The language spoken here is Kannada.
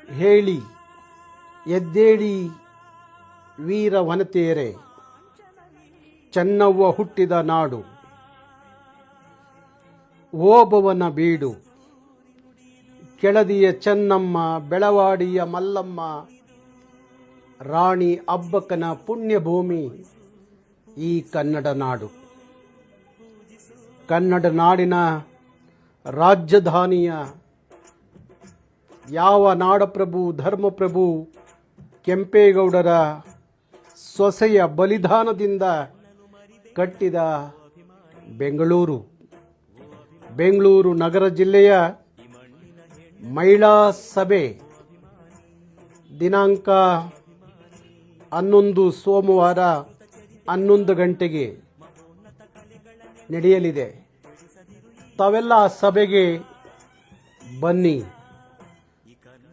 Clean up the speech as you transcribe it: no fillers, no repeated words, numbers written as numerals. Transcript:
ಹೇಳಿ ಎದ್ದೇಳಿ ವೀರ ವನತೆಯರೇ, ಚೆನ್ನವ್ವ ಹುಟ್ಟಿದ ನಾಡು ಓಬವ್ವನ ಬೀಡು. ಕೆಳದಿಯ ಚೆನ್ನಮ್ಮ, ಬೆಳವಾಡಿಯ ಮಲ್ಲಮ್ಮ, ರಾಣಿ ಅಬ್ಬಕ್ಕನ ಪುಣ್ಯಭೂಮಿ ಈ ಕನ್ನಡ ನಾಡು. ಕನ್ನಡ ನಾಡಿನ ರಾಜಧಾನಿಯ ಯಾವ ನಾಡಪ್ರಭು ಧರ್ಮಪ್ರಭು ಕೆಂಪೇಗೌಡರ ಸೊಸೆಯ ಬಲಿದಾನದಿಂದ ಕಟ್ಟಿದ ಬೆಂಗಳೂರು. ಬೆಂಗಳೂರು ನಗರ ಜಿಲ್ಲೆಯ ಮಹಿಳಾ ಸಭೆ ದಿನಾಂಕ 11 ಸೋಮವಾರ 11 ಗಂಟೆಗೆ ನಡೆಯಲಿದೆ. ತಾವೆಲ್ಲ ಸಭೆಗೆ ಬನ್ನಿ.